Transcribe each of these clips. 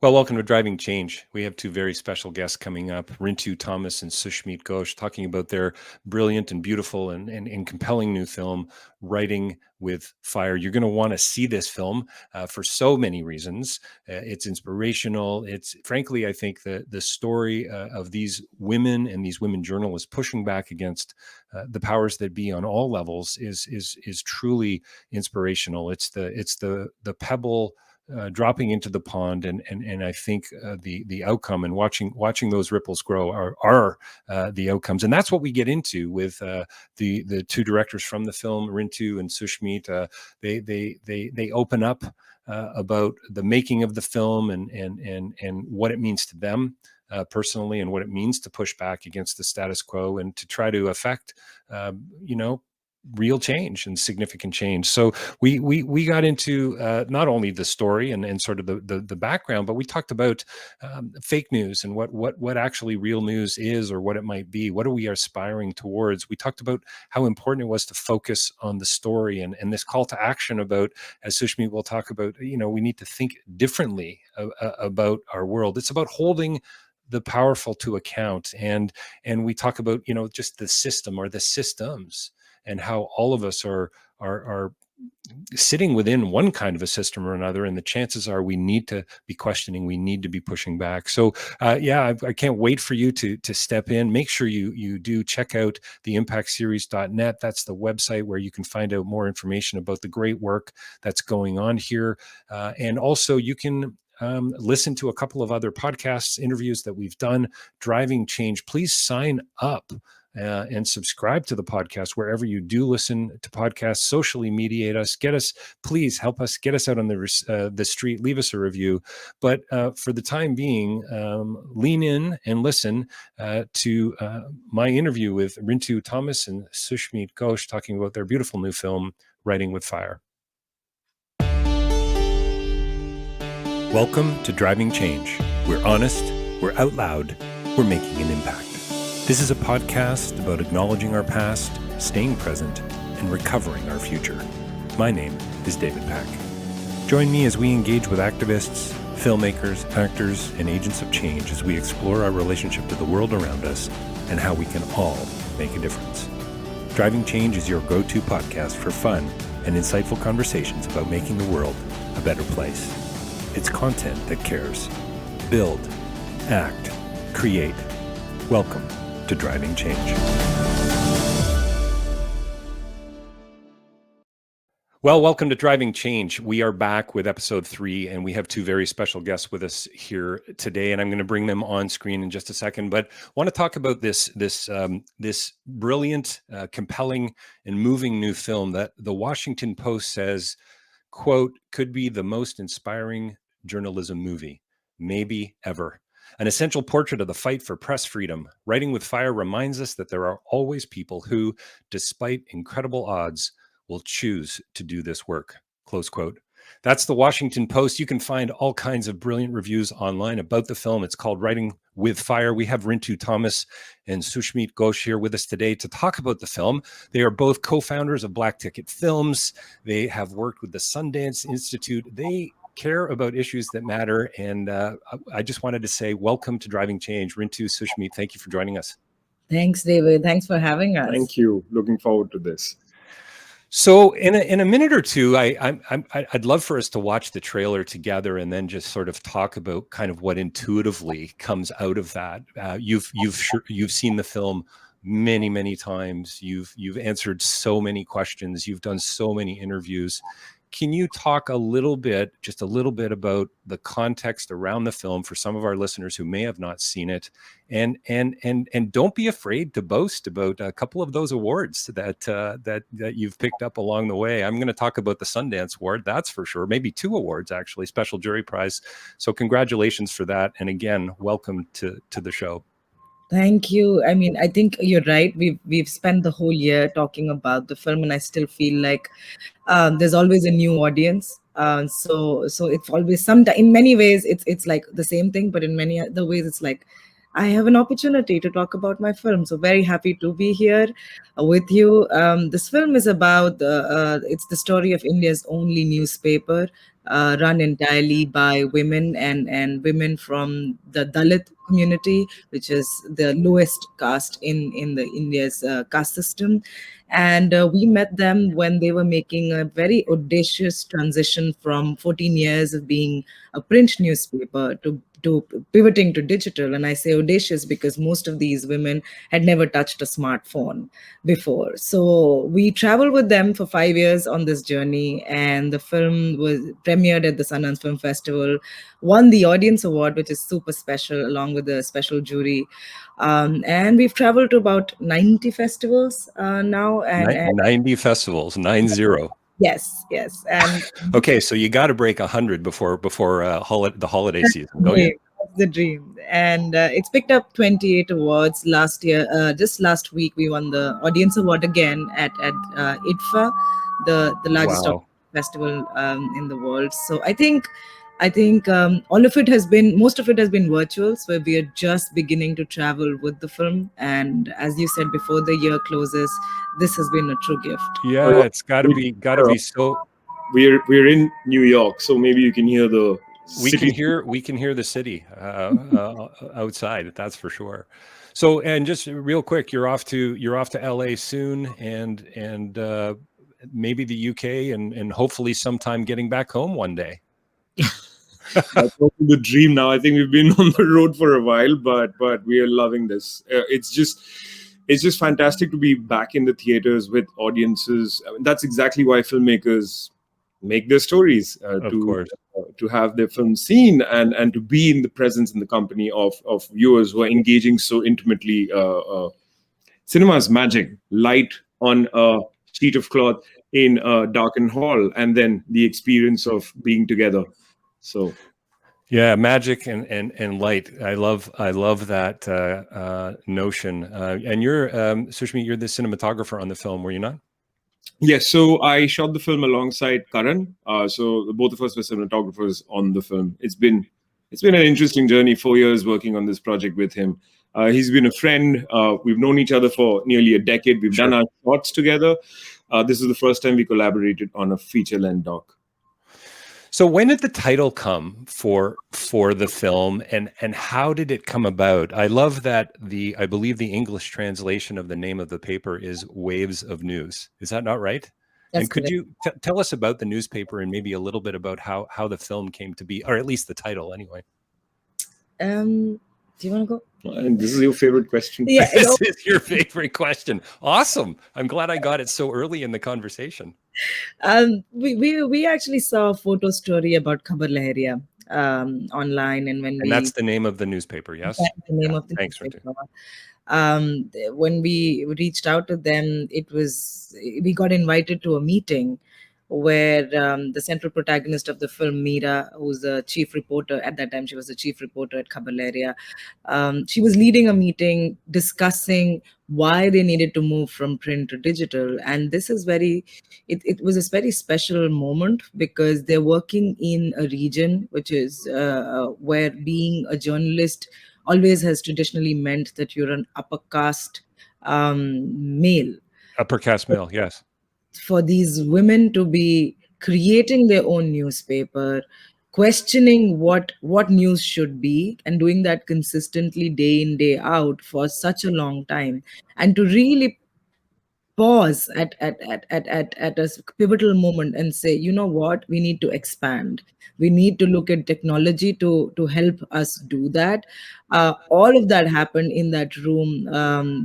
Well, welcome to Driving Change. We have two very special guests coming up, Rintu Thomas and Sushmit Ghosh, talking about their brilliant and beautiful and compelling new film, Writing with Fire. You're going to want to see this film for so many reasons. It's inspirational. It's frankly, I think the story of these women and these women journalists pushing back against the powers that be on all levels is truly inspirational. It's the pebble dropping into the pond, and I think the outcome and watching those ripples grow are the outcomes, and that's what we get into with the two directors from the film, Rintu and Sushmit. They open up about the making of the film and what it means to them. Personally, and what it means to push back against the status quo and to try to affect, real change and significant change. So we got into not only the story and sort of the background, but we talked about fake news and what actually real news is or what it might be. What are we aspiring towards? We talked about how important it was to focus on the story and this call to action about, as Sushmit will talk about, we need to think differently about our world. It's about holding the powerful to account, and we talk about just the system or the systems and how all of us are sitting within one kind of a system or another, and the chances are we need to be questioning, we need to be pushing back. So I can't wait for you to step in. Make sure you do check out the impactseries.net. That's the website where you can find out more information about the great work that's going on here, and also you can listen to a couple of other podcasts, interviews that we've done, Driving Change. Please sign up and subscribe to the podcast wherever you do listen to podcasts. Socially mediate us, please help us get us out on the street. Leave us a review. But for the time being, lean in and listen to my interview with Rintu Thomas and Sushmit Ghosh talking about their beautiful new film, Writing with Fire. Welcome to Driving Change. We're honest, we're out loud, we're making an impact. This is a podcast about acknowledging our past, staying present, and recovering our future. My name is David Pack. Join me as we engage with activists, filmmakers, actors, and agents of change as we explore our relationship to the world around us and how we can all make a difference. Driving Change is your go-to podcast for fun and insightful conversations about making the world a better place. It's content that cares. Build, act, create. Welcome to Driving Change. Well, welcome to Driving Change. We are back with episode 3, and we have two very special guests with us here today, and I'm going to bring them on screen in just a second. But I want to talk about this brilliant, compelling, and moving new film that the Washington Post says, quote, could be the most inspiring journalism movie, maybe ever. An essential portrait of the fight for press freedom. Writing with Fire reminds us that there are always people who, despite incredible odds, will choose to do this work. Close quote. That's the Washington Post. You can find all kinds of brilliant reviews online about the film. It's called Writing with Fire. We have Rintu Thomas and Sushmit Ghosh here with us today to talk about the film. They are both co-founders of Black Ticket Films. They have worked with the Sundance Institute. They care about issues that matter. And I just wanted to say welcome to Driving Change. Rintu, Sushmit, thank you for joining us. Thanks, David. Thanks for having us. Thank you. Looking forward to this. So in a minute or two, I'd love for us to watch the trailer together and then just sort of talk about kind of what intuitively comes out of that. You've seen the film many times. You've answered so many questions. You've done so many interviews. Can you talk just a little bit about the context around the film for some of our listeners who may have not seen it, and don't be afraid to boast about a couple of those awards that you've picked up along the way. I'm going to talk about the Sundance Award, that's for sure, maybe 2 awards actually, Special Jury Prize. So congratulations for that, and again, welcome to the show. Thank you. I mean, I think you're right. We've spent the whole year talking about the film, and I still feel like there's always a new audience. So it's always in many ways it's like the same thing, but in many other ways it's like I have an opportunity to talk about my film. So very happy to be here with you. This film is about it's the story of India's only newspaper run entirely by women, and women from the Dalit community, which is the lowest caste in the India's caste system. And we met them when they were making a very audacious transition from 14 years of being a print newspaper to pivoting to digital. And I say audacious because most of these women had never touched a smartphone before. So we traveled with them for 5 years on this journey, and the film was premiered at the Sundance Film Festival, won the Audience Award, which is super special, along with a special jury. And we've traveled to about 90 festivals now, and 90 festivals, 90. yes, yes, and Okay, so you got to break 100 before the holiday season, don't you? dream. That's the dream. And it's picked up 28 awards last year. Just last week, we won the Audience Award again at IDFA, the largest Wow. festival in the world. So I think all of it has been, most of it has been virtual. So we are just beginning to travel with the film. And as you said, before the year closes, this has been a true gift. Yeah, it's got to be so. We're in New York, so maybe you can hear the We city. can hear the city outside. That's for sure. So, and just real quick, you're off to LA soon, and maybe the UK, and hopefully sometime getting back home one day. That's also the dream now. I think we've been on the road for a while, but we are loving this. It's just fantastic to be back in the theaters with audiences. I mean, that's exactly why filmmakers make their stories, Of course. to have their film seen, and to be in the presence and the company of viewers who are engaging so intimately. Cinema is magic. Light on a sheet of cloth in a darkened hall, and then the experience of being together. So Yeah, magic and light. I love that notion. And you're Sushmi, you're the cinematographer on the film, were you not? yes, so I shot the film alongside Karan. So both of us were cinematographers on the film. It's been an interesting journey. 4 years working on this project with him. He's been a friend. We've known each other for nearly a decade. We've Sure. done our shots together. This is the first time we collaborated on a feature-length doc. So when did the title come for the film, and how did it come about? I love that I believe the English translation of the name of the paper is Waves of News. Is that not right? That's And could correct. you tell us about the newspaper and maybe a little bit about how the film came to be, or at least the title anyway? Do you want to go? And this is your favorite question. Yeah, This is your favorite question. Awesome. I'm glad I got it so early in the conversation. we actually saw a photo story about Khabar Lahariya online, and when And that's the name of the newspaper, yes? that's the name Yeah, of the thanks, Rintu. newspaper. When we reached out to them, we got invited to a meeting where the central protagonist of the film, Meera, who's the chief reporter at that time, she was the chief reporter at Khabar Lahariya. She was leading a meeting discussing why they needed to move from print to digital, and it was a very special moment because they're working in a region which is where being a journalist always has traditionally meant that you're an upper caste male. Upper caste male, yes. For these women to be creating their own newspaper, questioning what news should be, and doing that consistently day in day out for such a long time, and to really pause at a pivotal moment and say, you know what, we need to expand, we need to look at technology to help us do that. All of that happened in that room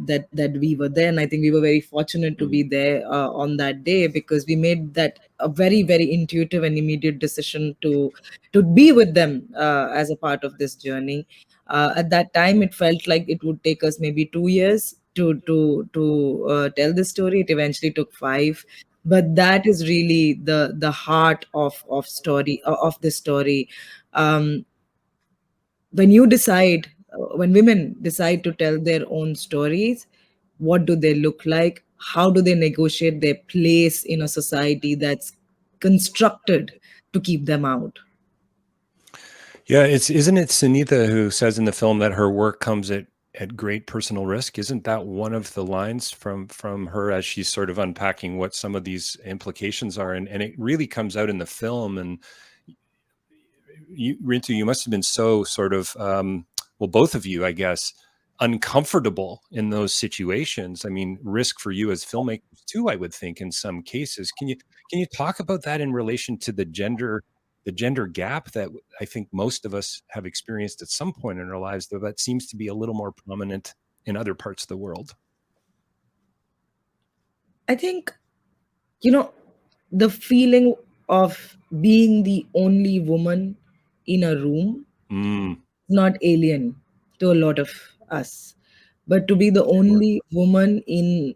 that we were there, and I think we were very fortunate to be there on that day, because we made that a very, very intuitive and immediate decision to be with them as a part of this journey. At that time, it felt like it would take us maybe 2 years to tell the story. It eventually took 5, but that is really the heart of the story. Um, when women decide to tell their own stories, what do they look like? How do they negotiate their place in a society that's constructed to keep them out? Yeah, isn't it Sunitha who says in the film that her work comes at great personal risk? Isn't that one of the lines from her as she's sort of unpacking what some of these implications are? And it really comes out in the film. And Rintu, you must have been so sort of, well, both of you, I guess, uncomfortable in those situations. I mean, risk for you as filmmakers too, I would think, in some cases. Can you talk about that in relation to the gender gap that I think most of us have experienced at some point in our lives, though that seems to be a little more prominent in other parts of the world? I think, the feeling of being the only woman in a room, not alien to a lot of us, but to be the only woman in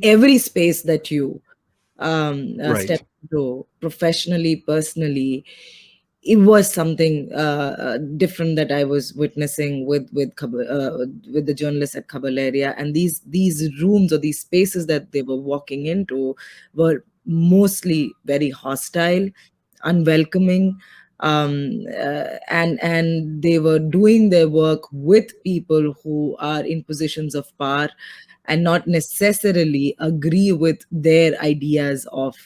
every space that you Right. step into, professionally, personally. It was something different that I was witnessing with the journalists at Khabar Lahariya, and these rooms or these spaces that they were walking into were mostly very hostile, unwelcoming, and they were doing their work with people who are in positions of power and not necessarily agree with their ideas of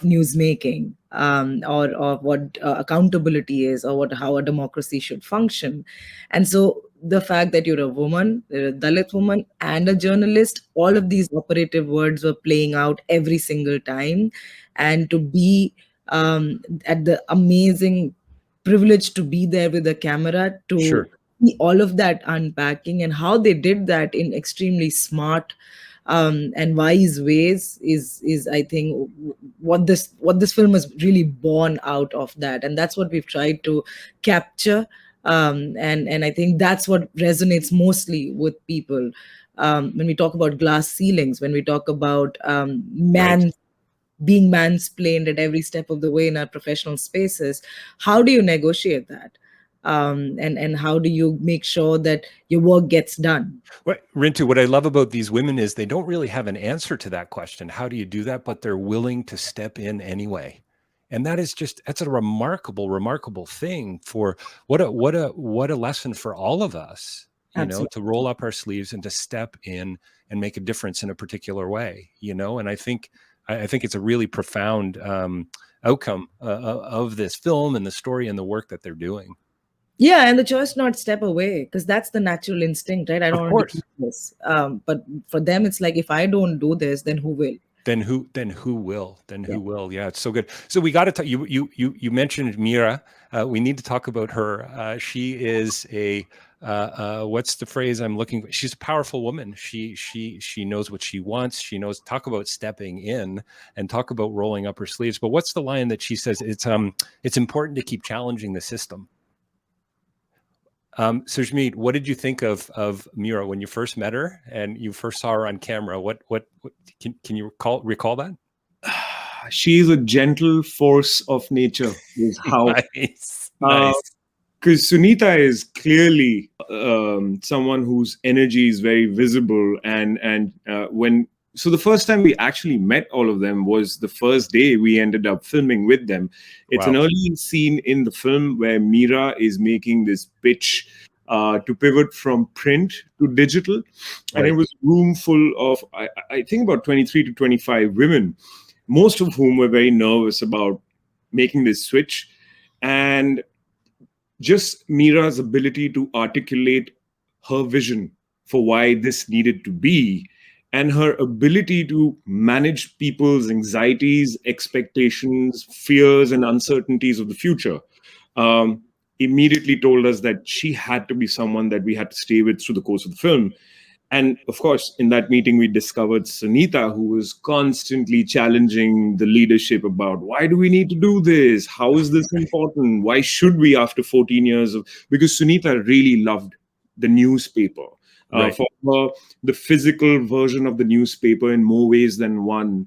news making, or what accountability is, or what how a democracy should function. And so the fact that you're a woman, you're a Dalit woman, and a journalist, all of these operative words were playing out every single time. And to be at the amazing privilege to be there with a camera to Sure. see all of that unpacking, and how they did that in extremely smart and wise ways is I think what this film is really born out of that, and that's what we've tried to capture. And I think that's what resonates mostly with people when we talk about glass ceilings, when we talk about Right. man being mansplained at every step of the way in our professional spaces. How do you negotiate that? And how do you make sure that your work gets done? Rintu, what I love about these women is they don't really have an answer to that question. How do you do that? But they're willing to step in anyway. And that's a remarkable thing. For what a lesson for all of us, Absolutely. to roll up our sleeves and to step in and make a difference in a particular way, and I think it's a really profound outcome of this film and the story and the work that they're doing. Yeah, and the choice not step away, because that's the natural instinct, right? I don't Of want to course. do this. But for them, it's like, if I don't do this, then who will? Then who will? Who will? Yeah, it's so good. So we got to talk. You mentioned Mira. We need to talk about her. She is a what's the phrase I'm looking for? She's a powerful woman. She knows what she wants. She knows. Talk about stepping in and talk about rolling up her sleeves. But what's the line that she says? It's important to keep challenging the system. Sushmit, what did you think of Mira when you first met her and you first saw her on camera? What can you recall that? She is a gentle force of nature, is how. Nice. Because Sunita is clearly someone whose energy is very visible, and so the first time we actually met all of them was the first day we ended up filming with them. It's an early scene in the film where Mira is making this pitch to pivot from print to digital. And it was a room full of, I think, about 23 to 25 women, most of whom were very nervous about making this switch. And just Mira's ability to articulate her vision for why this needed to be, and her ability to manage people's anxieties, expectations, fears, and uncertainties of the future, immediately told us that she had to be someone that we had to stay with through the course of the film. And of course, in that meeting, we discovered Sunita, who was constantly challenging the leadership about, why do we need to do this? How is this important? Why should we, after 14 years of, because Sunita really loved the newspaper. For her, the physical version of the newspaper, in more ways than one,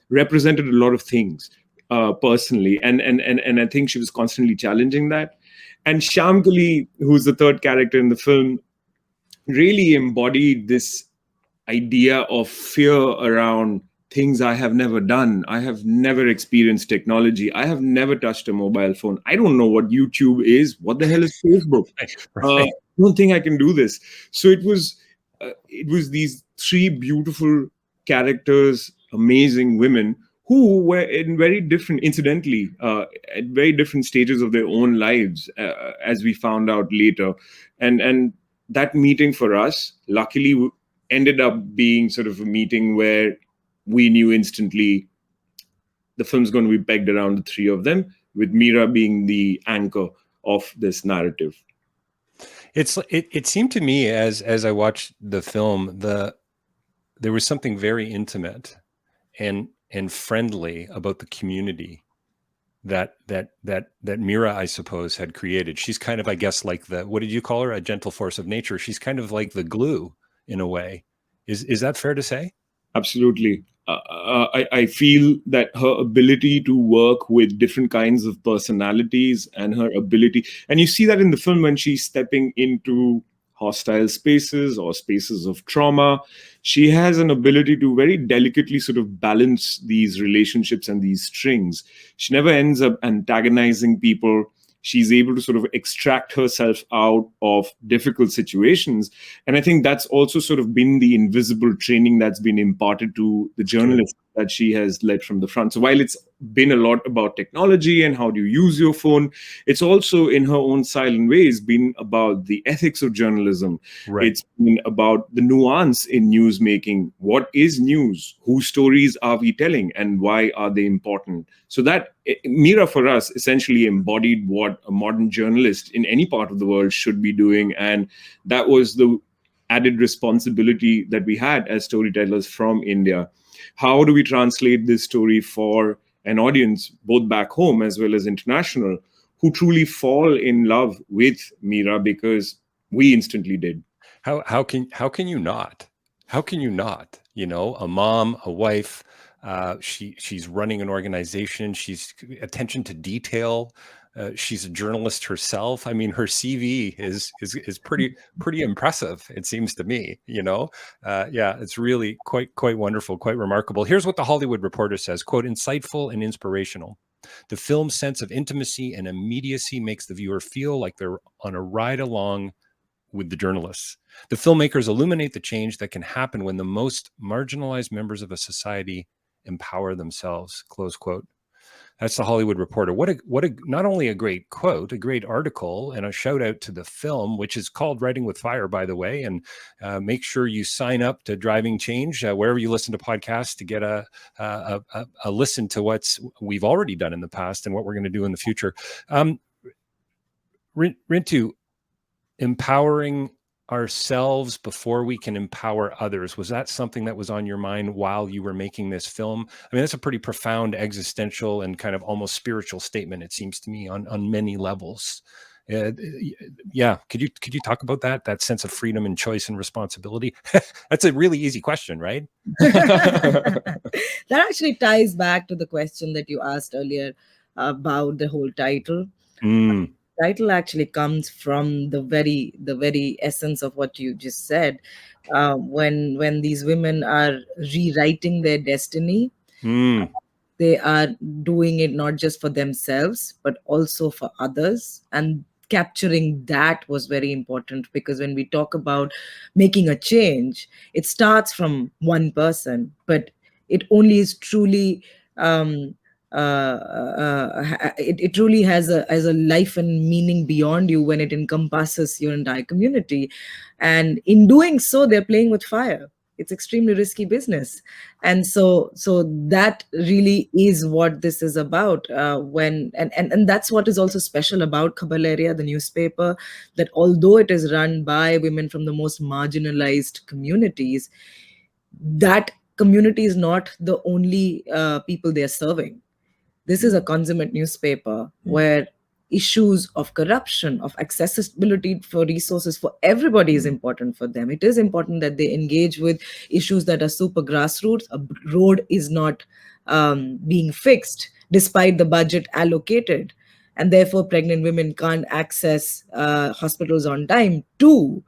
represented a lot of things personally. And I think she was constantly challenging that. And Shamkali, who's the third character in the film, really embodied this idea of fear around things I have never done. I have never experienced technology. I have never touched a mobile phone. I don't know what YouTube is. What the hell is Facebook? I don't think I can do this. So it was these three beautiful characters, amazing women, who were in very different, incidentally, at very different stages of their own lives, as we found out later. And that meeting for us, luckily, ended up being sort of a meeting where we knew instantly the film's going to be pegged around the three of them, with Mira being the anchor of this narrative. It seemed to me as I watched the film, there was something very intimate and friendly about the community that Mira, I suppose, had created. She's kind of, I guess, like what did you call her? A gentle force of nature. She's kind of like the glue in a way. Is that fair to say? Absolutely. I feel that her ability to work with different kinds of personalities, and her ability, and you see that in the film when she's stepping into hostile spaces or spaces of trauma, she has an ability to very delicately sort of balance these relationships and these strings. She never ends up antagonizing people. She's able to sort of extract herself out of difficult situations. And I think that's also sort of been the invisible training that's been imparted to the journalists that she has led from the front. So while it's been a lot about technology and how do you use your phone, it's also in her own silent ways been about the ethics of journalism. Right. It's been about the nuance in news making. What is news? Whose stories are we telling, and why are they important? So that Mira, for us, essentially embodied what a modern journalist in any part of the world should be doing. And that was the added responsibility that we had as storytellers from India. How do we translate this story for an audience, both back home as well as international, who truly fall in love with Mira, because we instantly did? How can you not? How can you not? You know, a mom, a wife. She's running an organization. She's attention to detail. She's a journalist herself. I mean, her CV is pretty impressive. It seems to me. You know, yeah, it's really quite wonderful, quite remarkable. Here's what the Hollywood Reporter says: "Quote, insightful and inspirational. The film's sense of intimacy and immediacy makes the viewer feel like they're on a ride along with the journalists. The filmmakers illuminate the change that can happen when the most marginalized members of a society empower themselves." Close quote. That's the Hollywood Reporter. What a not only a great quote, a great article, and a shout out to the film, which is called Writing with Fire, by the way. And make sure you sign up to Driving Change wherever you listen to podcasts to get a listen to what we've already done in the past and what we're going to do in the future. Rintu, empowering ourselves before we can empower others, was that something that was on your mind while you were making this film? I mean, that's a pretty profound existential and kind of almost spiritual statement, it seems to me, on many levels. Yeah, could you talk about that sense of freedom and choice and responsibility? That's a really easy question, right? That actually ties back to the question that you asked earlier about the whole title. Title actually comes from the very essence of what you just said. When these women are rewriting their destiny, they are doing it not just for themselves but also for others, and capturing that was very important, because when we talk about making a change, it starts from one person, but it only is truly it truly has a life and meaning beyond you when it encompasses your entire community. And in doing so, they're playing with fire. It's extremely risky business. And so that really is what this is about. And that's what is also special about Khabar Lahariya, the newspaper, that although it is run by women from the most marginalized communities, that community is not the only people they are serving. This is a consummate newspaper where issues of corruption, of accessibility for resources for everybody is important for them. It is important that they engage with issues that are super grassroots. A road is not being fixed despite the budget allocated, and therefore pregnant women can't access hospitals on time. Two,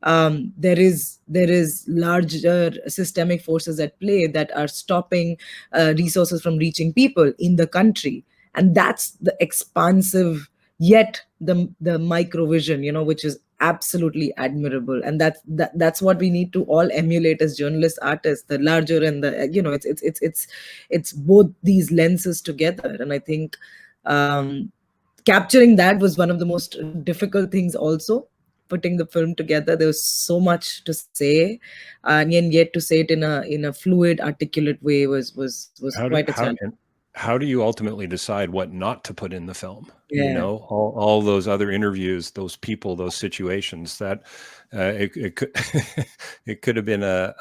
there is larger systemic forces at play that are stopping resources from reaching people in the country. And that's the expansive yet the micro vision, which is absolutely admirable, and that's what we need to all emulate as journalists, artists, the larger and the, you know, it's both these lenses together. And I think capturing that was one of the most difficult things also, putting the film together. There was so much to say, and yet to say it in a fluid, articulate way was quite a challenge. How do you ultimately decide what not to put in the film? Yeah. You know, all those other interviews, those people, those situations, that it could it could have been a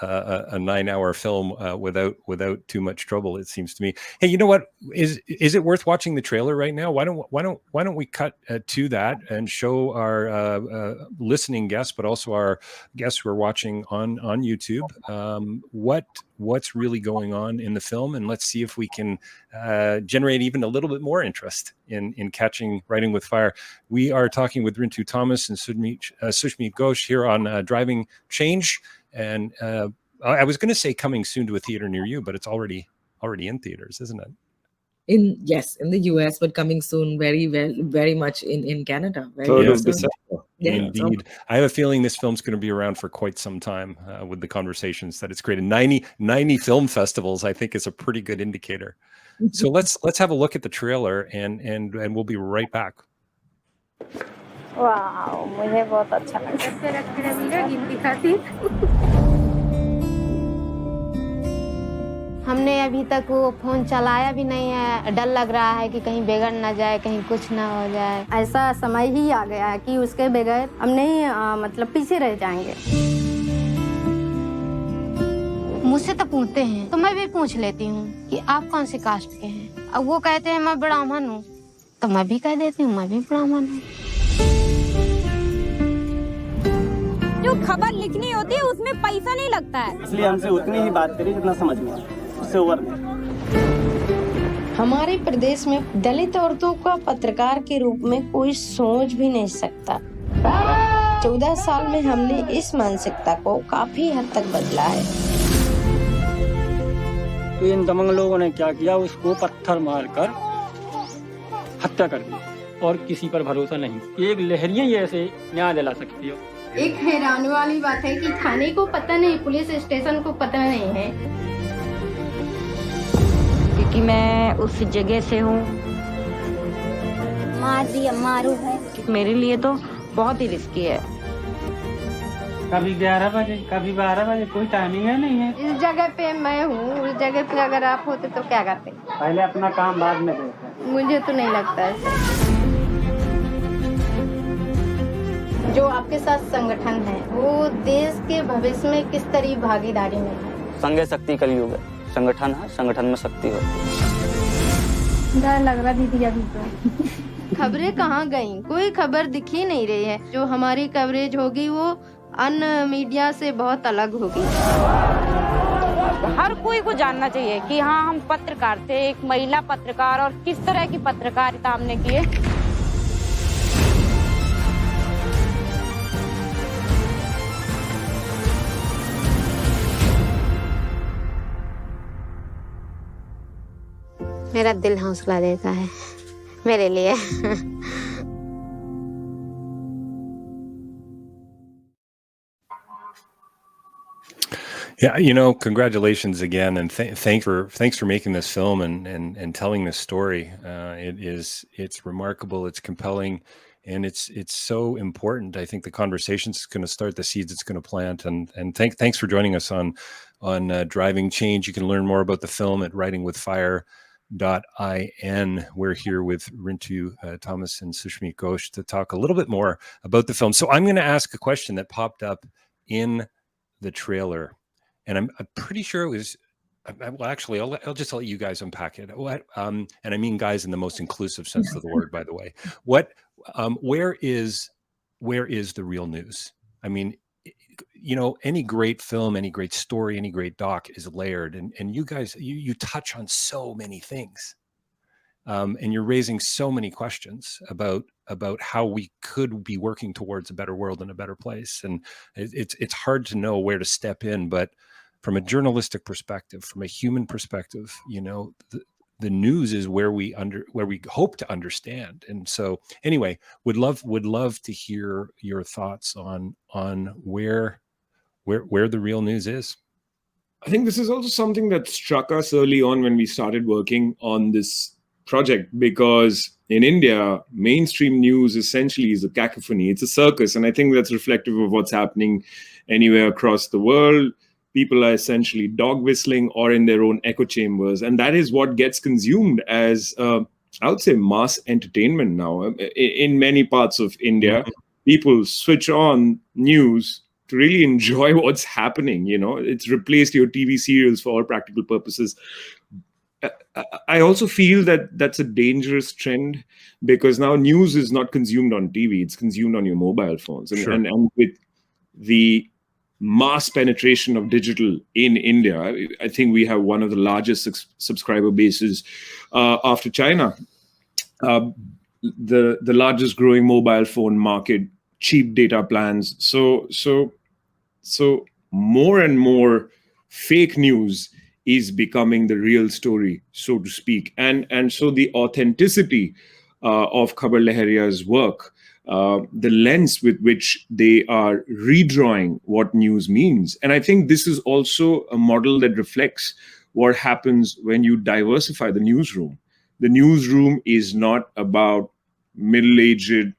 9-hour film without too much trouble, it seems to me. Hey, you know what? Is it worth watching the trailer right now? Why don't we cut to that and show our listening guests, but also our guests who are watching on YouTube, what's really going on in the film, and let's see if we can generate even a little bit more interest in catching Writing with Fire. We are talking with Rintu Thomas and Sushmit Ghosh here on Driving Change, and I was going to say coming soon to a theater near you, but it's already in theaters, isn't it? In the US, but coming soon, very much in Canada. Third of December. Yeah, indeed. So I have a feeling this film's going to be around for quite some time, with the conversations that it's created. 90 film festivals, I think, is a pretty good indicator. So let's have a look at the trailer, and we'll be right back. वाह, मुझे बहुत अच्छा लगा। हमने अभी तक वो phone चलाया भी नहीं है, डर लग रहा है कि कहीं बिगड़ ना जाए, कहीं कुछ ना हो जाए। ऐसा समय ही आ गया है कि उसके बगैर हम नहीं मतलब पीछे रह जाएंगे। मुझसे तो पूछते हैं, तो मैं भी पूछ लेती हूँ कि आप कौन से कास्ट के हैं। अब वो कहते हैं मैं ब्राह्मण हूँ, तो मैं भी कह देती हूँ मैं भी ब्राह्मण हूँ। जो खबर लिखनी होती है उसमें पैसा नहीं लगता है, इसलिए हमसे उतनी ही बात करें जितना समझ में आए, उससे ओवर नहीं। हमारे प्रदेश में दलित औरतों का पत्रकार के रूप में कोई सोच भी नहीं सकता। 14 साल में हमने इस मानसिकता को काफी हद तक बदला है। तो इन दमंग लोगों ने क्या किया, उसको पत्थर मारकर हत्या कर दी, और किसी पर भरोसा नहीं। एक लहरियां ही ऐसे न्याय दिला सकती हो। एक हैरानी वाली बात है कि थाने को पता नहीं, पुलिस स्टेशन को पता नहीं है, क्योंकि मैं उस जगह से हूँ। मार दिया मारू है, मेरे लिए तो बहुत ही रिस्की है। कभी 11 बजे, कभी 12 बजे, कोई टाइमिंग है नहीं है। इस जगह पे मैं हूँ, उस जगह पे अगर आप होते तो क्या करते? पहले अपना काम बाद में देखते। मुझे तो नहीं लगता है। जो आपके साथ संगठन है, वो देश के भविष्य में किस तरह भागीदारी में है? संघ शक्ति कलयुग है, संगठन है, संगठन में शक्ति हो। डर लग रहा दीदी अभी तो। खबरें कहाँ गईं? कोई खबर दिख ही नहीं रही है। जो हमारी कवरेज होगी वो अन्य मीडिया से बहुत अलग होगी। हर कोई को जानना चाहिए कि हाँ, हम पत्रकार थे, एक महिला पत्रकार, और किस तरह की पत्रकारिता हमने की है। मेरा दिल हौसला देता है मेरे लिए। Yeah, congratulations again, and thanks for making this film and telling this story. It's remarkable, it's compelling, and it's so important. I think the conversation is going to start, the seeds it's going to plant, and thanks for joining us on Driving Change. You can learn more about the film at writingwithfire.in. We're here with Rintu Thomas and Sushmit Ghosh to talk a little bit more about the film. So I'm going to ask a question that popped up in the trailer, and I'm pretty sure it was. Well, actually, I'll just let you guys unpack it. And I mean guys in the most inclusive sense of the word, by the way. Where is the real news? I mean, any great film, any great story, any great doc is layered, and you guys, you touch on so many things, and you're raising so many questions about how we could be working towards a better world and a better place. And it's hard to know where to step in, but from a journalistic perspective, from a human perspective, the news is where we hope to understand. And so anyway, would love to hear your thoughts on where the real news is. I think this is also something that struck us early on when we started working on this project, because in India, mainstream news essentially is a cacophony. It's a circus. And I think that's reflective of what's happening anywhere across the world. People are essentially dog whistling or in their own echo chambers. And that is what gets consumed as, I would say, mass entertainment now. In many parts of India, people switch on news to really enjoy what's happening. It's replaced your TV serials for all practical purposes. I also feel that that's a dangerous trend, because now news is not consumed on TV, it's consumed on your mobile phones. And, Sure. and with the mass penetration of digital in India, I think we have one of the largest subscriber bases after China. The largest growing mobile phone market, cheap data plans. So more and more fake news is becoming the real story, so to speak. And so the authenticity of Khabar Lahariya's work, the lens with which they are redrawing what news means. And I think this is also a model that reflects what happens when you diversify the newsroom. The newsroom is not about middle-aged,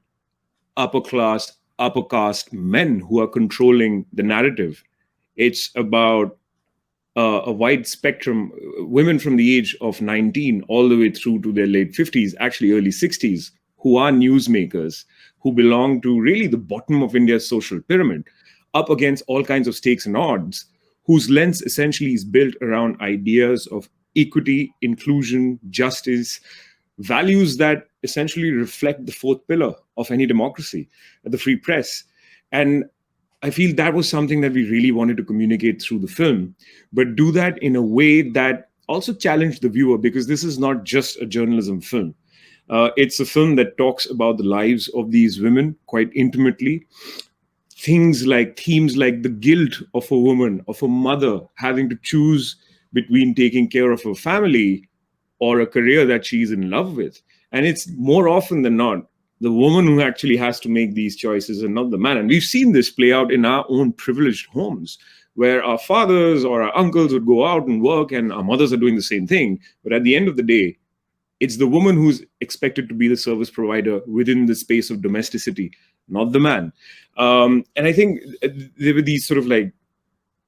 upper class, upper caste men who are controlling the narrative. It's about a wide spectrum, women from the age of 19 all the way through to their late 50s, actually early 60s, who are newsmakers, who belong to really the bottom of India's social pyramid, up against all kinds of stakes and odds, whose lens essentially is built around ideas of equity, inclusion, justice, values that essentially reflect the fourth pillar of any democracy, the free press. And I feel that was something that we really wanted to communicate through the film, but do that in a way that also challenged the viewer, because this is not just a journalism film. It's a film that talks about the lives of these women quite intimately. Themes like the guilt of a woman, of a mother having to choose between taking care of her family or a career that she's in love with. And it's more often than not the woman who actually has to make these choices and not the man. And we've seen this play out in our own privileged homes, where our fathers or our uncles would go out and work and our mothers are doing the same thing. But at the end of the day, it's the woman who's expected to be the service provider within the space of domesticity, not the man. And I think there were these sort of like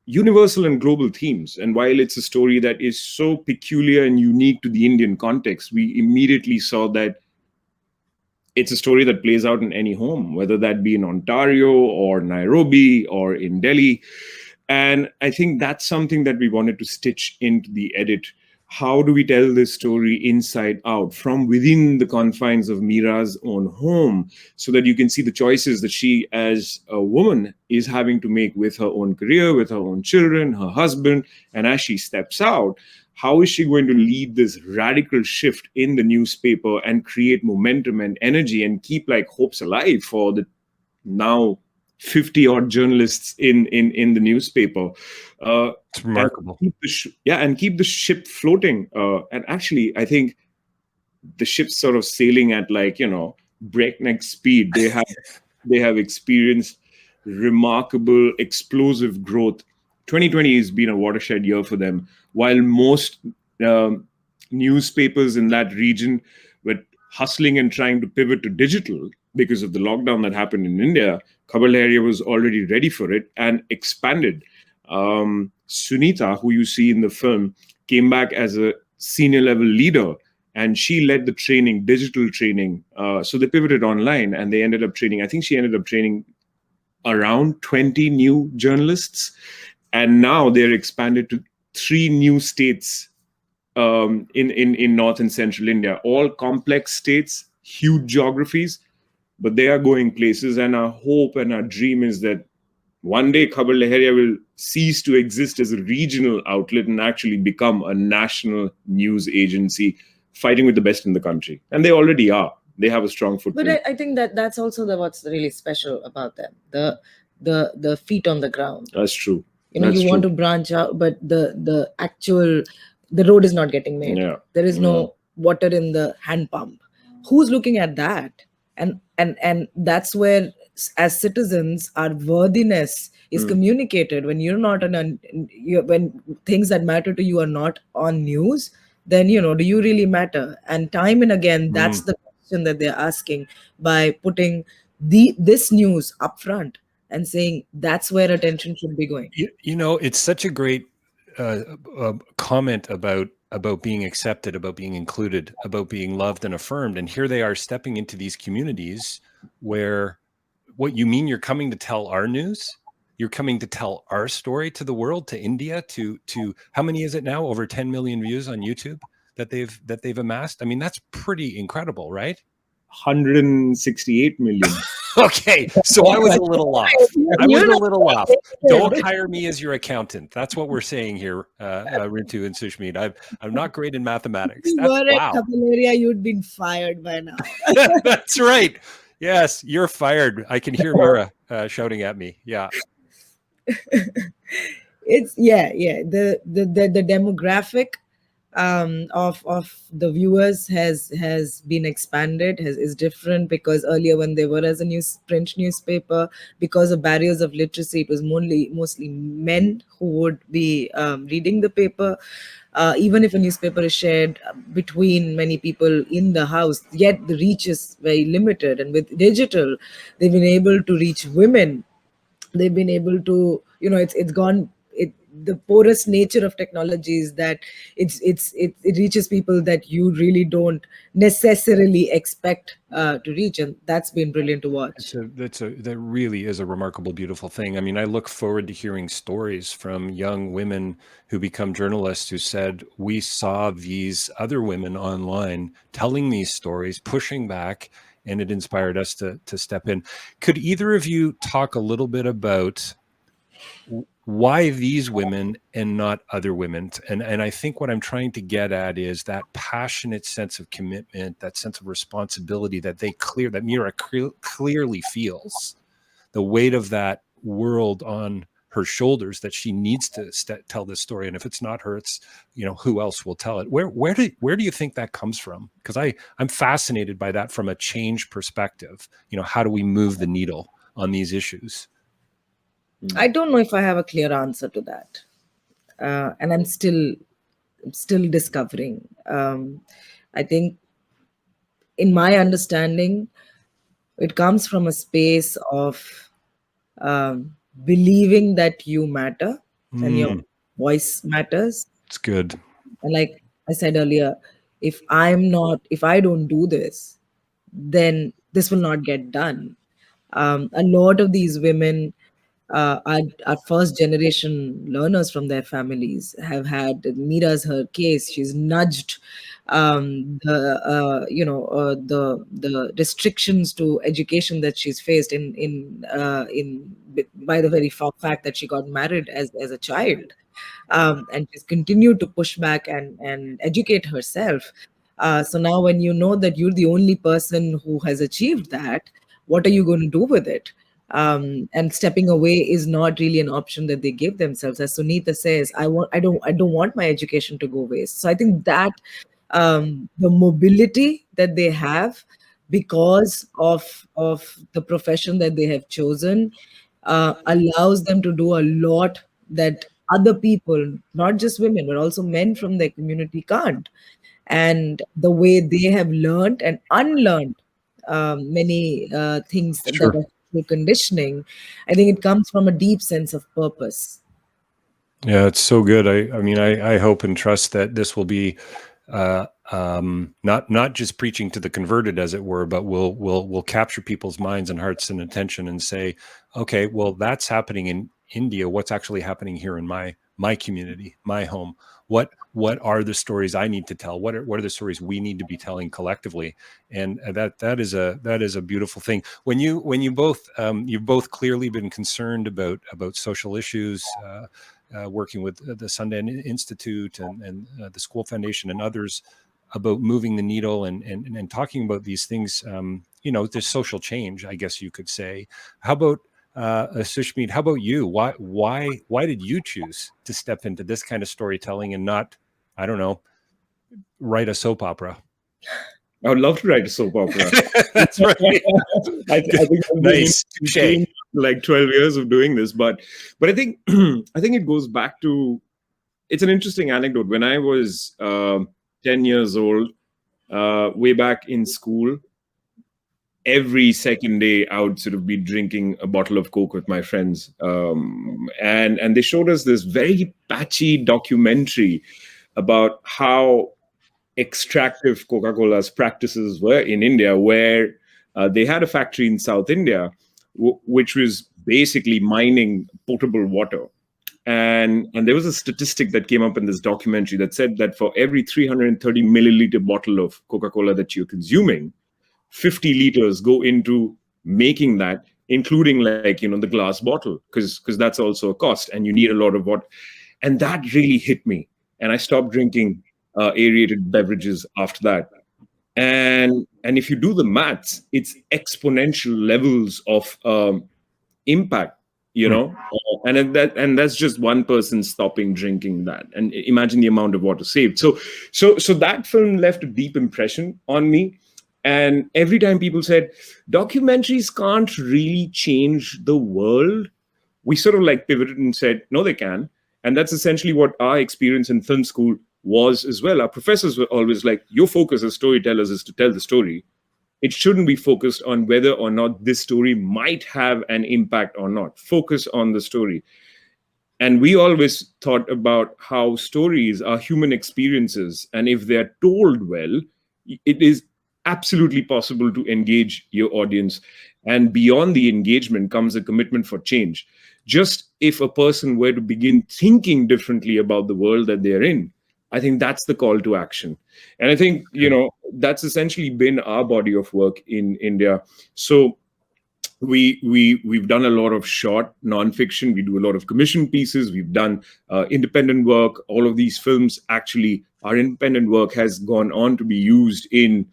universal and global themes. And while it's a story that is so peculiar and unique to the Indian context, we immediately saw that it's a story that plays out in any home, whether that be in Ontario or Nairobi or in Delhi. And I think that's something that we wanted to stitch into the edit. How do we tell this story inside out, from within the confines of Meera's own home, so that you can see the choices that she as a woman is having to make with her own career, with her own children, her husband. And as she steps out, how is she going to lead this radical shift in the newspaper and create momentum and energy and keep like hopes alive for the now 50 odd journalists in the newspaper? It's remarkable. And keep the ship floating. And actually, I think the ship's sort of sailing at breakneck speed. They have experienced remarkable, explosive growth. 2020 has been a watershed year for them. While most newspapers in that region were hustling and trying to pivot to digital because of the lockdown that happened in India, Khabar Lahariya was already ready for it and expanded. Sunita, who you see in the film, came back as a senior level leader, and she led the training, digital training. So they pivoted online, and they ended up training. I think she ended up training around 20 new journalists. And now they're expanded to 3 new states in North and Central India, all complex states, huge geographies, but they are going places. And our hope and our dream is that one day Khabar Lahariya will cease to exist as a regional outlet and actually become a national news agency fighting with the best in the country. And they already are. They have a strong footprint. But I think that's also what's really special about them, the feet on the ground. That's true. You want to branch out, but the actual the road is not getting made. Yeah. There is no water in the hand pump. Who's looking at that? And that's where, as citizens, our worthiness is communicated. When you're not when things that matter to you are not on news, then do you really matter? And time and again, that's the question that they're asking, by putting this news up front and saying that's where attention should be going. It's such a great comment about being accepted, about being included, about being loved and affirmed. And here they are stepping into these communities where, what you mean, you're coming to tell our news? You're coming to tell our story to the world, to India, to how many is it now? Over 10 million views on YouTube that they've amassed. I mean, that's pretty incredible, right? 168 million. Okay, so I was a little off. Don't hire me as your accountant. That's what we're saying here, Rintu and Sushmit. I'm not great in mathematics. If you were at Khabar Lahariya, you'd been fired by now. That's right. Yes, you're fired. I can hear Mira shouting at me. Yeah. It's the demographic of the viewers has been expanded, is different, because earlier, when they were as a print newspaper, because of barriers of literacy, it was mostly men who would be reading the paper. Even if a newspaper is shared between many people in the house, yet the reach is very limited. And with digital, they've been able to reach women. They've been able to, the porous nature of technology is that it reaches people that you really don't necessarily expect to reach, and that's been brilliant to watch. That really is a remarkable, beautiful thing. I mean, I look forward to hearing stories from young women who become journalists who said, we saw these other women online telling these stories, pushing back, and it inspired us to step in. Could either of you talk a little bit about why these women and not other women? And I think what I'm trying to get at is that passionate sense of commitment, that sense of responsibility that Mira clearly feels, the weight of that world on her shoulders, that she needs to tell this story. And if it's not her, it's, who else will tell it? Where do you think that comes from? Because I'm fascinated by that from a change perspective. How do we move the needle on these issues? I don't know if I have a clear answer to that, and I'm still discovering. I think, in my understanding, it comes from a space of believing that you matter and your voice matters. It's good. And like I said earlier, if I don't do this, then this will not get done. A lot of these women are first generation learners from their families, have had Mira's her case. She's nudged the restrictions to education that she's faced by the very fact that she got married as a child, and she's continued to push back and educate herself. So now, when you know that you're the only person who has achieved that, what are you going to do with it? And stepping away is not really an option that they give themselves. As Sunita says, I don't want my education to go waste. So I think that the mobility that they have because of the profession that they have chosen allows them to do a lot that other people, not just women, but also men from their community, can't. And the way they have learned and unlearned many things that are conditioning, I think it comes from a deep sense of purpose. Yeah, it's so good. I hope and trust that this will be not just preaching to the converted, as it were, but will capture people's minds and hearts and attention and say, okay, well, that's happening in India. What's actually happening here in my community, my home? What are the stories I need to tell? What are the stories we need to be telling collectively? And that is a beautiful thing. When you both you've both clearly been concerned about social issues, working with the Sundance Institute and the School Foundation and others about moving the needle and talking about these things. There's social change, I guess you could say. How about Sushmit, how about you? Why did you choose to step into this kind of storytelling and not, I don't know, write a soap opera. I would love to write a soap opera. That's right. I think I've Nice. been like 12 years of doing this, but I think I think it goes back to, it's an interesting anecdote. When I was 10 years old, way back in school, every second day I would sort of be drinking a bottle of Coke with my friends, and they showed us this very patchy documentary about how extractive Coca-Cola's practices were in India, where they had a factory in South India, which was basically mining potable water. And there was a statistic that came up in this documentary that said that for every 330 milliliter bottle of Coca-Cola that you're consuming, 50 liters go into making that, including like, the glass bottle, because that's also a cost and you need a lot of water. And that really hit me. And I stopped drinking aerated beverages after that. And if you do the maths, it's exponential levels of impact, and that's just one person stopping drinking that. And imagine the amount of water saved. So that film left a deep impression on me. And every time people said documentaries can't really change the world, we sort of like pivoted and said, no, they can. And that's essentially what our experience in film school was as well. Our professors were always like, your focus as storytellers is to tell the story. It shouldn't be focused on whether or not this story might have an impact or not. Focus on the story. And we always thought about how stories are human experiences. And if they're told well, it is absolutely possible to engage your audience. And beyond the engagement comes a commitment for change. Just if a person were to begin thinking differently about the world that they're in, I think that's the call to action. And I think, that's essentially been our body of work in India. So we've done a lot of short nonfiction. We do a lot of commission pieces. We've done independent work. All of these films, actually, our independent work has gone on to be used in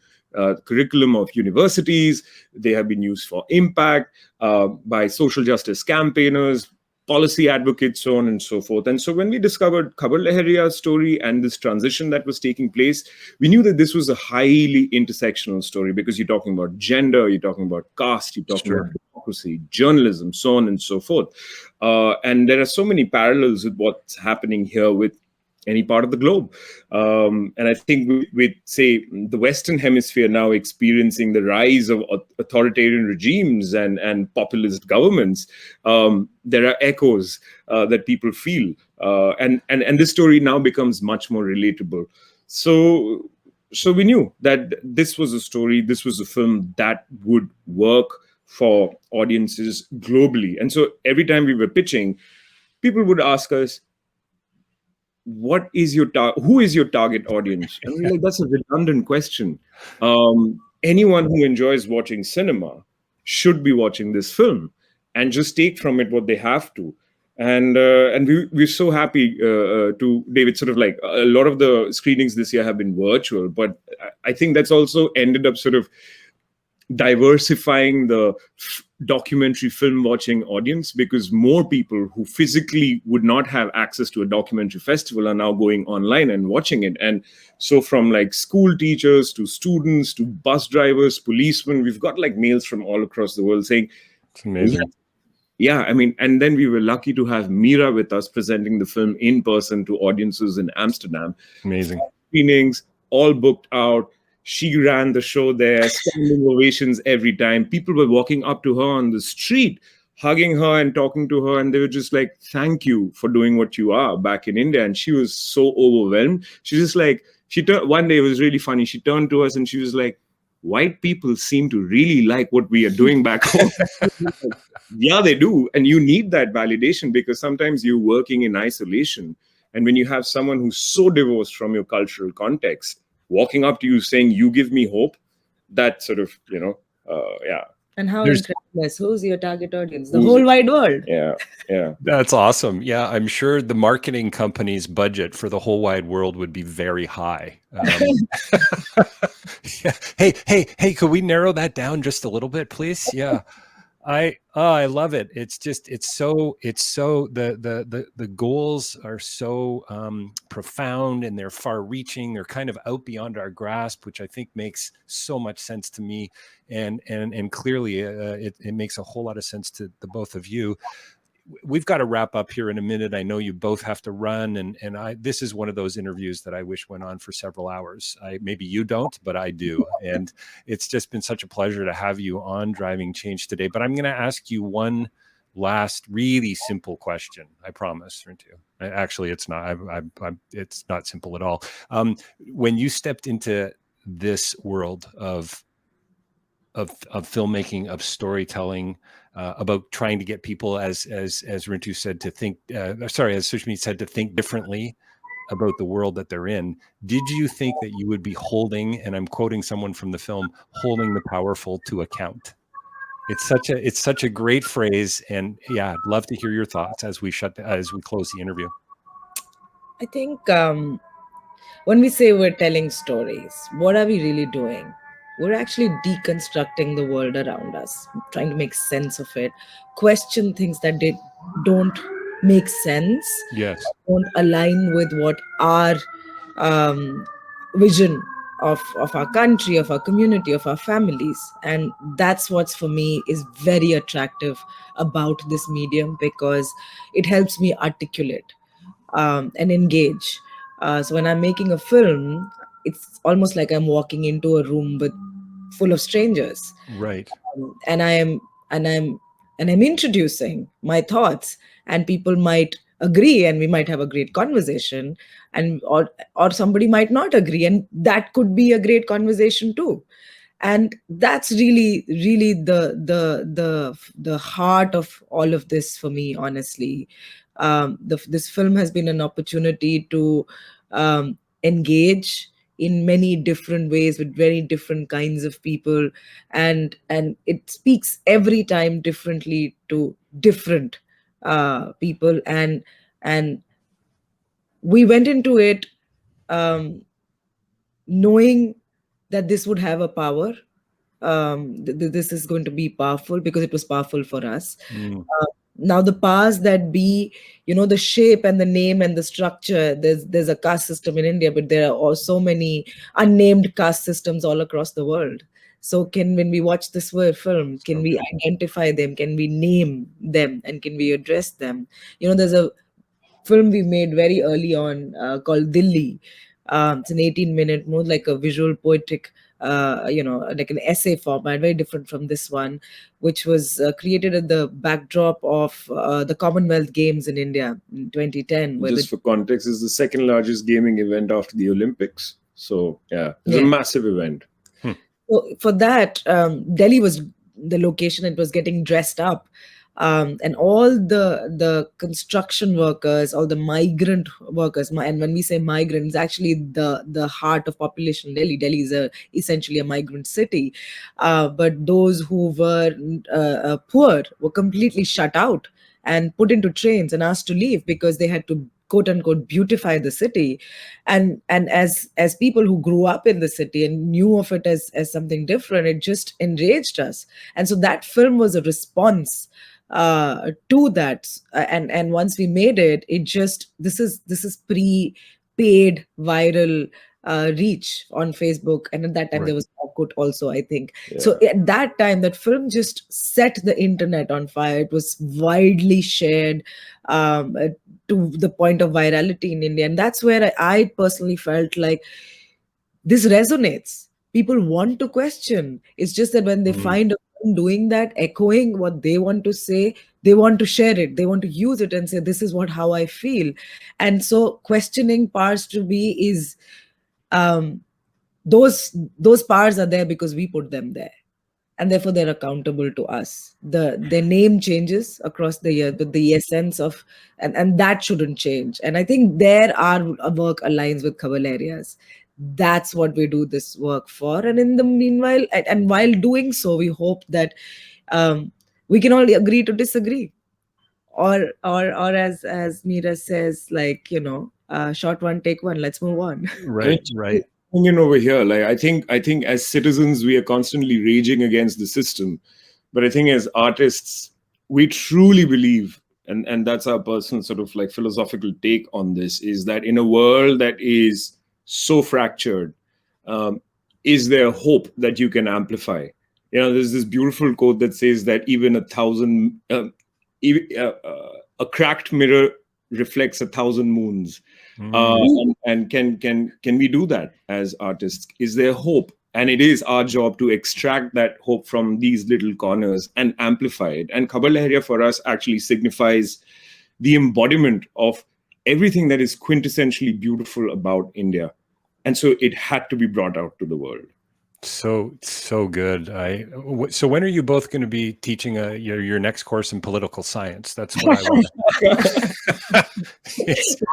curriculum of universities. They have been used for impact by social justice campaigners, policy advocates, so on and so forth. And so when we discovered Khabar Lahariya's story and this transition that was taking place, we knew that this was a highly intersectional story, because you're talking about gender, you're talking about caste, you're talking about democracy, journalism, so on and so forth. And there are so many parallels with what's happening here with any part of the globe. And I think with, say, the Western Hemisphere now experiencing the rise of authoritarian regimes and populist governments, there are echoes that people feel. And this story now becomes much more relatable. So we knew that this was a story, this was a film that would work for audiences globally. And so every time we were pitching, people would ask us, who is your target audience? And we're like, that's a redundant question. Anyone who enjoys watching cinema should be watching this film and just take from it what they have to. And we're so happy to, David, sort of like a lot of the screenings this year have been virtual, but I think that's also ended up sort of diversifying the documentary film watching audience, because more people who physically would not have access to a documentary festival are now going online and watching it. And so from like school teachers to students to bus drivers, policemen, we've got like mails from all across the world saying, it's amazing. Yeah, I mean, and then we were lucky to have Mira with us presenting the film in person to audiences in Amsterdam. Amazing. Screenings, all booked out. She ran the show there, standing ovations every time. People were walking up to her on the street, hugging her and talking to her. And they were just like, thank you for doing what you are back in India. And she was so overwhelmed. She just like, one day it was really funny. She turned to us and she was like, white people seem to really like what we are doing back home. Yeah, they do. And you need that validation, because sometimes you're working in isolation. And when you have someone who's so divorced from your cultural context, walking up to you saying, you give me hope, that sort of, yeah. And how incredible. Who's your target audience? The whole wide world. Yeah. That's awesome. Yeah, I'm sure the marketing company's budget for the whole wide world would be very high. Yeah. Hey, could we narrow that down just a little bit, please? Yeah. I love it. It's so the goals are so profound, and they're far reaching. They're kind of out beyond our grasp, which I think makes so much sense to me, and clearly it makes a whole lot of sense to the both of you. We've got to wrap up here in a minute. I know you both have to run, and this is one of those interviews that I wish went on for several hours. Maybe you don't, but I do. And it's just been such a pleasure to have you on Driving Change today. But I'm going to ask you one last really simple question. I promise, Rintu. Actually, it's not. It's not simple at all. When you stepped into this world of filmmaking, of storytelling, about trying to get people, as Rintu said, to think, as Sushmit said, to think differently about the world that they're in. Did you think that you would be holding, and I'm quoting someone from the film, holding the powerful to account? It's such a great phrase, and yeah, I'd love to hear your thoughts as we close the interview. I think when we say we're telling stories, what are we really doing? We're actually deconstructing the world around us, trying to make sense of it, question things that don't make sense, Yes, don't align with what our vision of our country, of our community, of our families. And that's what's, for me, is very attractive about this medium, because it helps me articulate and engage. So when I'm making a film, it's almost like I'm walking into a room full of strangers, right. and I'm introducing my thoughts, and people might agree, and we might have a great conversation, and or somebody might not agree, and that could be a great conversation too. And that's really the heart of all of this for me, honestly. This film has been an opportunity to engage in many different ways with very different kinds of people, and it speaks every time differently to different people, and we went into it knowing that this would have a power. This is going to be powerful because it was powerful for us. Now the powers that be, the shape and the name and the structure, there's a caste system in India, but there are also many unnamed caste systems all across the world. So when we watch this film, can we identify them? Can we name them? And can we address them? There's a film we made very early on called Dilli. It's an 18-minute, more like a visual poetic, like an essay format, very different from this one, which was created at the backdrop of the Commonwealth Games in India in 2010. Just for context, it's the second largest gaming event after the Olympics. So yeah, it's a massive event. So for that, Delhi was the location. It was getting dressed up. And all the construction workers, all the migrant workers, and when we say migrant, it's actually the heart of population. Delhi is essentially a migrant city, but those who were poor were completely shut out and put into trains and asked to leave because they had to, quote unquote, beautify the city. And as people who grew up in the city and knew of it as something different, it just enraged us. And so that film was a response to that. And once we made it, this is pre-paid viral reach on Facebook, and at that time there was Orkut also, I think. So at that time, that film just set the internet on fire. It was widely shared to the point of virality in India, and that's where I personally felt like this resonates. People want to question. It's just that when they find a film doing that, echoing what they want to say, they want to share it, they want to use it and say, this is how I feel. And so questioning powers to be is those powers are there because we put them there, and therefore they're accountable to us. Their name changes across the year, but the essence of and that shouldn't change. And I think there our work aligns with Khabar Lahariya's. That's what we do this work for. And in the meanwhile, and while doing so, we hope that we can all agree to disagree, or as Meera says, like, short one, take one, let's move on. Right. Over here, like I think as citizens, we are constantly raging against the system, But I think as artists, we truly believe, and that's our personal sort of like philosophical take on this, is that in a world that is so fractured, is there hope that you can amplify? There's this beautiful quote that says that even a cracked mirror reflects 1,000 moons. And can we do that as artists? Is there hope? And it is our job to extract that hope from these little corners and amplify it. And Khabar Lahariya for us actually signifies the embodiment of everything that is quintessentially beautiful about India. And so it had to be brought out to the world. So good. So when are you both going to be teaching your next course in political science? That's what I want.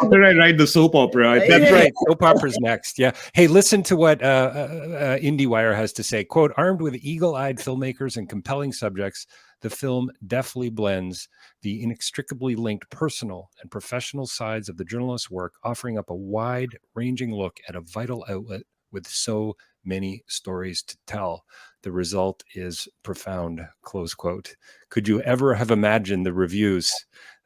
After I write the soap opera. That's right. Soap opera's next. Yeah. Hey, listen to what IndieWire has to say. Quote, armed with eagle-eyed filmmakers and compelling subjects, the film deftly blends the inextricably linked personal and professional sides of the journalist's work, offering up a wide-ranging look at a vital outlet with so many stories to tell. The result is profound, close quote. Could you ever have imagined the reviews,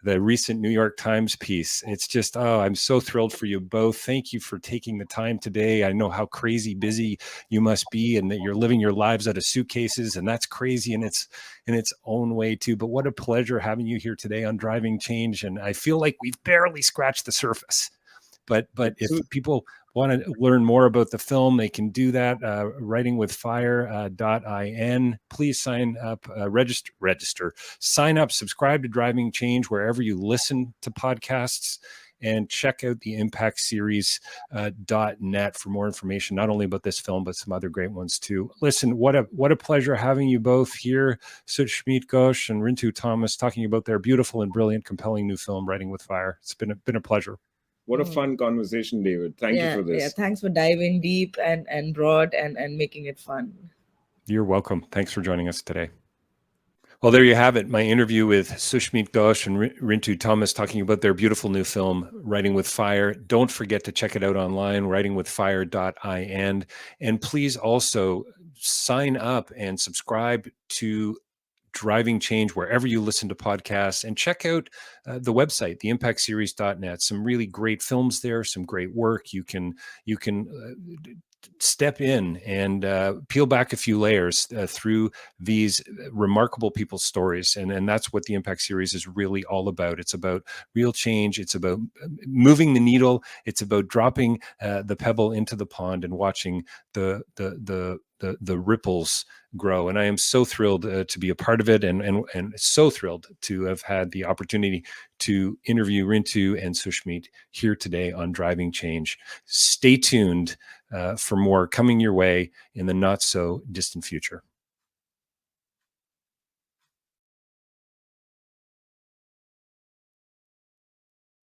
the recent New York Times piece? It's just, I'm so thrilled for you both. Thank you for taking the time today. I know how crazy busy you must be and that you're living your lives out of suitcases, and that's crazy in its own way too. But what a pleasure having you here today on Driving Change. And I feel like we've barely scratched the surface. But if people want to learn more about the film, they can do that. writingwithfire.in. Please sign up, register, sign up, subscribe to Driving Change wherever you listen to podcasts, and check out the impactseries.net for more information, not only about this film, but some other great ones too. Listen, what a pleasure having you both here, Sushmit Ghosh and Rintu Thomas, talking about their beautiful and brilliant, compelling new film, Writing with Fire. It's been a pleasure. What a fun conversation, David. Thank you for this. Yeah, thanks for diving deep and broad and making it fun. You're welcome. Thanks for joining us today. Well, there you have it. My interview with Sushmit Ghosh and Rintu Thomas talking about their beautiful new film, Writing with Fire. Don't forget to check it out online, writingwithfire.in. And please also sign up and subscribe to Driving Change wherever you listen to podcasts, and check out the website, theimpactseries.net. Some really great films there, some great work. You can step in and peel back a few layers through these remarkable people's stories. And that's what the Impact Series is really all about. It's about real change. It's about moving the needle. It's about dropping the pebble into the pond and watching the ripples grow. And I am so thrilled to be a part of it, and so thrilled to have had the opportunity to interview Rintu and Sushmit here today on Driving Change. Stay tuned for more coming your way in the not so distant future.